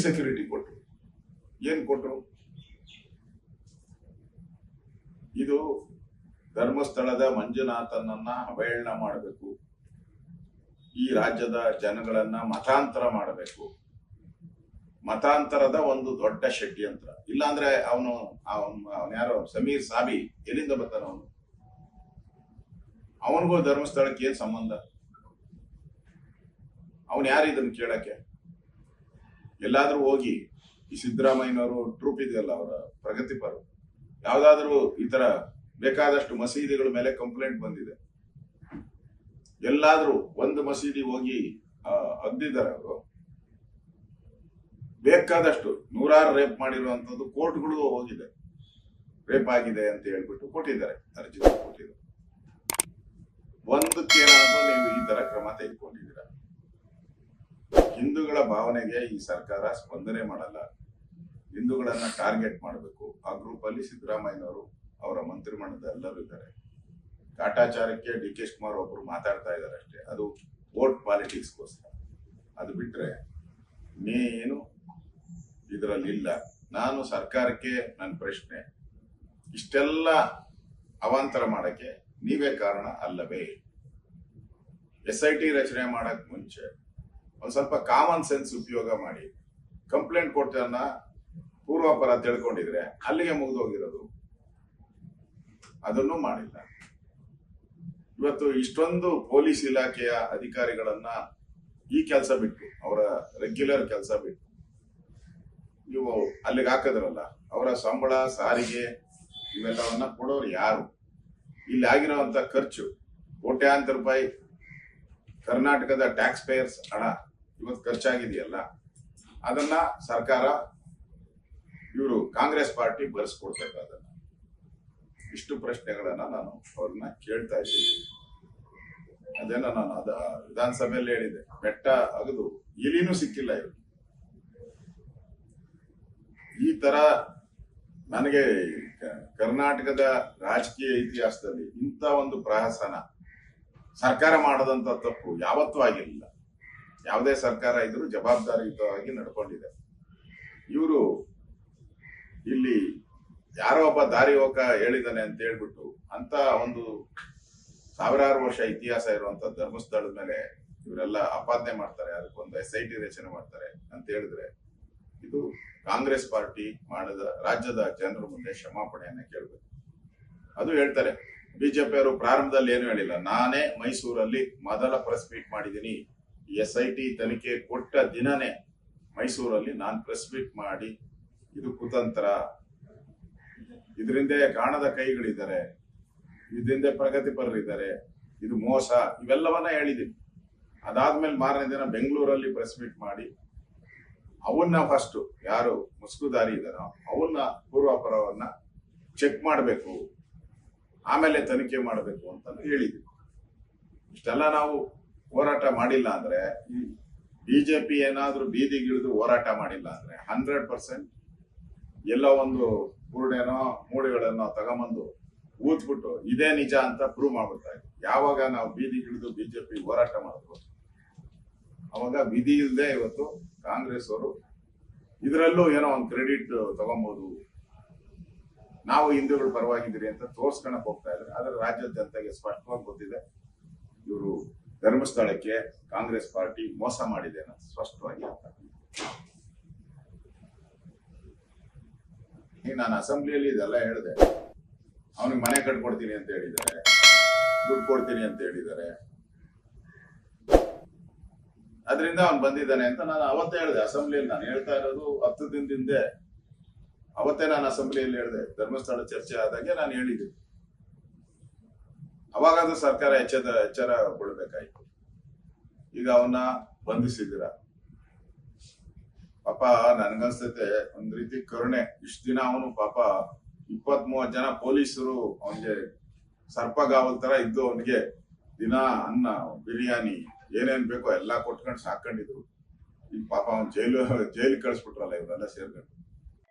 Security ಕೊಟ್ಟರು. ಏನ್ ಕೊಟ್ಟರು? ಇದು ಧರ್ಮಸ್ಥಳದ ಮಂಜುನಾಥನನ್ನ ಅವಹೇಳನ ಮಾಡಬೇಕು, ಈ ರಾಜ್ಯದ ಜನಗಳನ್ನ ಮತಾಂತರ ಮಾಡಬೇಕು, ಮತಾಂತರದ ಒಂದು ದೊಡ್ಡ ಷಡ್ಯಂತ್ರ. ಇಲ್ಲಾಂದ್ರೆ ಅವನು ಯಾರೋ ಸಮೀರ್ ಸಾಬಿ ಎಲ್ಲಿಂದ ಬರ್ತಾನ? ಅವನಿಗೂ ಧರ್ಮಸ್ಥಳಕ್ಕೆ ಏನ್ ಸಂಬಂಧ? ಅವನು ಯಾರು ಇದನ್ನು ಕೇಳಕ್ಕೆ? ಎಲ್ಲಾದ್ರೂ ಹೋಗಿ ಈ ಸಿದ್ದರಾಮಯ್ಯನವರು ಟ್ರೂಪ್ ಇದೆಯಲ್ಲ, ಅವರ ಪ್ರಗತಿಪರ, ಯಾವ್ದಾದ್ರೂ ಈ ತರ ಬೇಕಾದಷ್ಟು ಮಸೀದಿಗಳ ಮೇಲೆ ಕಂಪ್ಲೇಂಟ್ ಬಂದಿದೆ, ಎಲ್ಲಾದ್ರೂ ಒಂದು ಮಸೀದಿ ಹೋಗಿ ಅಗ್ದಿದ್ದಾರೆ ಅವರು. ಬೇಕಾದಷ್ಟು ನೂರಾರು ರೇಪ್ ಮಾಡಿರುವಂತದ್ದು ಕೋರ್ಟ್ಗಳು ಹೋಗಿದೆ, ರೇಪ್ ಆಗಿದೆ ಅಂತ ಹೇಳ್ಬಿಟ್ಟು ಕೊಟ್ಟಿದ್ದಾರೆ, ಅರ್ಜಿ ಕೊಟ್ಟಿದ್ದಾರೆ. ಒಂದಕ್ಕೇನಾದ್ರೂ ನೀವು ಈ ತರ ಕ್ರಮ ತೆಗೆದುಕೊಂಡಿದ್ದೀರಾ? ಹಿಂದೂಗಳ ಭಾವನೆಗೆ ಈ ಸರ್ಕಾರ ಸ್ಪಂದನೆ ಮಾಡಲ್ಲ, ಹಿಂದೂಗಳನ್ನ ಟಾರ್ಗೆಟ್ ಮಾಡಬೇಕು. ಆ ಗ್ರೂಪ್ ಅಲ್ಲಿ ಸಿದ್ದರಾಮಯ್ಯನವರು, ಅವರ ಮಂತ್ರಿಮಂಡಲದ ಎಲ್ಲರೂ ಇದ್ದಾರೆ. ಕಾಟಾಚಾರಕ್ಕೆ ಡಿ ಕೆ ಶಿವಕುಮಾರ್ ಒಬ್ರು ಮಾತಾಡ್ತಾ ಇದ್ದಾರೆ ಅಷ್ಟೇ, ಅದು ವೋಟ್ ಪಾಲಿಟಿಕ್ಸ್ಗೋಸ್ಕರ. ಅದು ಬಿಟ್ರೆ ಇನ್ನೇನು ಇದರಲ್ಲಿ ಇಲ್ಲ. ನಾನು ಸರ್ಕಾರಕ್ಕೆ ನನ್ನ ಪ್ರಶ್ನೆ, ಇಷ್ಟೆಲ್ಲ ಅವಾಂತರ ಮಾಡಕ್ಕೆ ನೀವೇ ಕಾರಣ ಅಲ್ಲವೇ? SIT ರಚನೆ ಮಾಡಕ್ ಮುಂಚೆ ಒಂದ್ ಸ್ವಲ್ಪ ಕಾಮನ್ ಸೆನ್ಸ್ ಉಪಯೋಗ ಮಾಡಿ. ಕಂಪ್ಲೇಂಟ್ ಕೊಟ್ಟನ್ನ ಪೂರ್ವಾಪರ ತಿಳ್ಕೊಂಡಿದ್ರೆ ಅಲ್ಲಿಗೆ ಮುಗಿದೋಗಿರೋದು, ಅದನ್ನು ಮಾಡಿಲ್ಲ. ಇವತ್ತು ಇಷ್ಟೊಂದು ಪೊಲೀಸ್ ಇಲಾಖೆಯ ಅಧಿಕಾರಿಗಳನ್ನ ಈ ಕೆಲಸ ಬಿಟ್ಟು, ಅವರ ರೆಗ್ಯುಲರ್ ಕೆಲಸ ಬಿಟ್ಟು ನೀವು ಅಲ್ಲಿಗೆ ಹಾಕಿದ್ರಲ್ಲ, ಅವರ ಸಂಬಳ, ಸಾರಿಗೆ ಇವೆಲ್ಲವನ್ನ ಕೊಡೋರು ಯಾರು? ಇಲ್ಲಿ ಆಗಿರುವಂತ ಖರ್ಚು ಕೋಟ್ಯಾಂತರ ರೂಪಾಯಿ ಕರ್ನಾಟಕದ ಟ್ಯಾಕ್ಸ್ ಪೇಯರ್ಸ್ ಹಣ ಇವತ್ತು ಖರ್ಚಾಗಿದೆಯಲ್ಲ, ಅದನ್ನ ಸರ್ಕಾರ, ಇವರು ಕಾಂಗ್ರೆಸ್ ಪಾರ್ಟಿ ಬರ್ಸ್ಕೊಡ್ಬೇಕು. ಅದನ್ನ ಇಷ್ಟು ಪ್ರಶ್ನೆಗಳನ್ನ ನಾನು ಅವ್ರನ್ನ ಕೇಳ್ತಾ ಇದ್ದೀನಿ. ಅದೇನೋ ನಾನು ವಿಧಾನಸಭೆಯಲ್ಲಿ ಹೇಳಿದೆ, ಬೆಟ್ಟ ಅಗದು ಇಲಿನೂ ಸಿಕ್ಕಿಲ್ಲ ಇವರು. ಈ ತರ ನನಗೆ ಕರ್ನಾಟಕದ ರಾಜಕೀಯ ಇತಿಹಾಸದಲ್ಲಿ ಇಂಥ ಒಂದು ಪ್ರಹಸನ ಸರ್ಕಾರ ಮಾಡದಂತ ತಪ್ಪು ಯಾವತ್ತೂ ಆಗಿರಲಿಲ್ಲ. ಯಾವುದೇ ಸರ್ಕಾರ ಇದ್ರೂ ಜವಾಬ್ದಾರಿಯುತವಾಗಿ ನಡ್ಕೊಂಡಿದೆ. ಇವರು ಇಲ್ಲಿ ಯಾರೋ ಒಬ್ಬ ದಾರಿ ಹೋಗ ಹೇಳಿದಾನೆ ಅಂತ ಹೇಳ್ಬಿಟ್ಟು, ಅಂತ ಒಂದು ಸಾವಿರಾರು ವರ್ಷ ಇತಿಹಾಸ ಇರುವಂತ ಧರ್ಮಸ್ಥಳದ ಮೇಲೆ ಇವರೆಲ್ಲ ಆಪಾದನೆ ಮಾಡ್ತಾರೆ, ಅದಕ್ಕೊಂದು SIT ರಚನೆ ಮಾಡ್ತಾರೆ ಅಂತ ಹೇಳಿದ್ರೆ, ಇದು ಕಾಂಗ್ರೆಸ್ ಪಾರ್ಟಿ ಮಾಡಿದ ರಾಜ್ಯದ ಜನರ ಮುಂದೆ ಕ್ಷಮಾಪಣೆಯನ್ನ ಕೇಳಬೇಕು. ಅದು ಹೇಳ್ತಾರೆ, ಬಿಜೆಪಿ ಅವರು ಪ್ರಾರಂಭದಲ್ಲಿ ಏನು ಹೇಳಿಲ್ಲ, ನಾನೇ ಮೈಸೂರಲ್ಲಿ ಮೊದಲ ಪ್ರೆಸ್ ಮೀಟ್ ಮಾಡಿದ್ದೀನಿ, SIT ತನಿಖೆ ಕೊಟ್ಟ ದಿನನೇ ಮೈಸೂರಲ್ಲಿ ನಾನು ಪ್ರೆಸ್ ಮೀಟ್ ಮಾಡಿ, ಇದು ಕುತಂತ್ರ, ಇದರಿಂದ ಕಾಣದ ಕೈಗಳಿದ್ದಾರೆ, ಇದರಿಂದ ಪ್ರಗತಿಪರರಿದ್ದಾರೆ, ಇದು ಮೋಸ, ಇವೆಲ್ಲವನ್ನ ಹೇಳಿದ್ದೀನಿ. ಅದಾದ್ಮೇಲೆ ಮಾರನೇ ದಿನ ಬೆಂಗಳೂರಲ್ಲಿ ಪ್ರೆಸ್ ಮೀಟ್ ಮಾಡಿ, ಅವನ್ನ ಫಸ್ಟ್ ಯಾರು ಮುಸ್ಕುದಾರಿ ಇದ್ದಾರೋ ಅವನ್ನ ಪೂರ್ವಾಪರವನ್ನ ಚೆಕ್ ಮಾಡಬೇಕು, ಆಮೇಲೆ ತನಿಖೆ ಮಾಡಬೇಕು ಅಂತ ಹೇಳಿದ್ವಿ. ಇಷ್ಟೆಲ್ಲ ನಾವು ಹೋರಾಟ ಮಾಡಿಲ್ಲ ಅಂದ್ರೆ, ಈ ಬಿಜೆಪಿ ಏನಾದ್ರೂ ಬೀದಿಗಿಳಿದು ಹೋರಾಟ ಮಾಡಿಲ್ಲ ಅಂದ್ರೆ 100% ಎಲ್ಲೋ ಒಂದು ಪೂರ್ಣೇನೋ ಮೂಳೆಗಳನ್ನೋ ತಗೊಂಬಂದು ಊದ್ಬಿಟ್ಟು ಇದೇ ನಿಜ ಅಂತ ಪ್ರೂವ್ ಮಾಡ್ಬಿಡ್ತಾ ಇದ್ವಿ. ಯಾವಾಗ ನಾವು ಬೀದಿಗಿಳಿದು ಬಿಜೆಪಿ ಹೋರಾಟ ಮಾಡಿದ್ರು, ಅವಾಗ ವಿಧಿ ಇಲ್ಲದೆ ಇವತ್ತು ಕಾಂಗ್ರೆಸ್ ಅವರು ಇದರಲ್ಲೂ ಏನೋ ಒಂದು ಕ್ರೆಡಿಟ್ ತಗೊಬಹುದು, ನಾವು ಹಿಂದೂಗಳು ಪರವಾಗಿದ್ದೀರಿ ಅಂತ ತೋರ್ಸ್ಕೊಳಕ್ ಹೋಗ್ತಾ ಇದ್ದಾರೆ. ಆದ್ರೆ ರಾಜ್ಯದ ಜನತೆಗೆ ಸ್ಪಷ್ಟವಾಗಿ ಗೊತ್ತಿದೆ, ಇವರು ಧರ್ಮಸ್ಥಳಕ್ಕೆ ಕಾಂಗ್ರೆಸ್ ಪಾರ್ಟಿ ಮೋಸ ಮಾಡಿದೆ ಅನ್ನೋದು ಸ್ಪಷ್ಟವಾಗಿ ಅರ್ಥ. ಈಗ ನಾನು ಅಸೆಂಬ್ಲಿಯಲ್ಲಿ ಇದೆಲ್ಲ ಹೇಳಿದೆ, ಅವನಿಗೆ ಮನೆ ಕಟ್ಕೊಡ್ತೀನಿ ಅಂತ ಹೇಳಿದ್ದಾರೆ, ದುಡ್ಡು ಕೊಡ್ತೀನಿ ಅಂತ ಹೇಳಿದ್ದಾರೆ, ಅದರಿಂದ ಅವ್ನು ಬಂದಿದ್ದಾನೆ ಅಂತ ನಾನು ಅವತ್ತೇ ಹೇಳಿದೆ ಅಸೆಂಬ್ಲಿಯಲ್ಲಿ. ನಾನು ಹೇಳ್ತಾ ಇರೋದು 10 ದಿನದ ಹಿಂದೆ, ಅವತ್ತೇ ನಾನು ಅಸೆಂಬ್ಲಿಯಲ್ಲಿ ಹೇಳಿದೆ, ಧರ್ಮಸ್ಥಳ ಚರ್ಚೆ ಆದಾಗೆ ನಾನು ಹೇಳಿದ್ದೆ. ಅವಾಗಾದ್ರೂ ಸರ್ಕಾರ ಎಚ್ಚರಗೊಳ್ಬೇಕಾಯ್ತು. ಈಗ ಅವನ್ನ ಬಂಧಿಸಿದ್ದೀರ. ಪಾಪ ನನ್ಗನ್ಸ್ತೈತೆ ಒಂದ್ ರೀತಿ ಕರುಣೆ. ಇಷ್ಟ ದಿನ ಅವನು ಪಾಪ 20-30 ಜನ ಪೊಲೀಸರು ಅವನಿಗೆ ಸರ್ಪಗಾವಲ್ ತರ ಇದ್ದು, ಅವನಿಗೆ ದಿನ ಅನ್ನ, ಬಿರಿಯಾನಿ, ಏನೇನ್ ಬೇಕೋ ಎಲ್ಲ ಕೊಟ್ಕೊಂಡು ಸಾಕೊಂಡಿದ್ರು. ಈಗ ಪಾಪ ಅವನ್ ಜೈಲಿಗೆ ಕಳಿಸ್ಬಿಟ್ರಲ್ಲ ಇವರೆಲ್ಲ ಸೇರ್ಕೊಂಡು.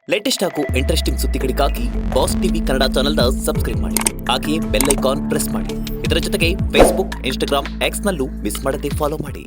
ಲೇಟೆಸ್ಟ್ ಹಾಗೂ ಇಂಟ್ರೆಸ್ಟಿಂಗ್ ಸುದ್ದಿಗಳಿಗಾಗಿ ಬಾಸ್ ಟಿವಿ ಕನ್ನಡ ಚಾನೆಲ್ನ ಸಬ್ಸ್ಕ್ರೈಬ್ ಮಾಡಿ, ಹಾಗೆಯೇ ಬೆಲ್ ಐಕಾನ್ ಪ್ರೆಸ್ ಮಾಡಿ. ಇದರ ಜೊತೆಗೆ ಫೇಸ್ಬುಕ್, ಇನ್ಸ್ಟಾಗ್ರಾಮ್, ಎಕ್ಸ್ ನಲ್ಲೂ ಮಿಸ್ ಮಾಡದೆ ಫಾಲೋ ಮಾಡಿ.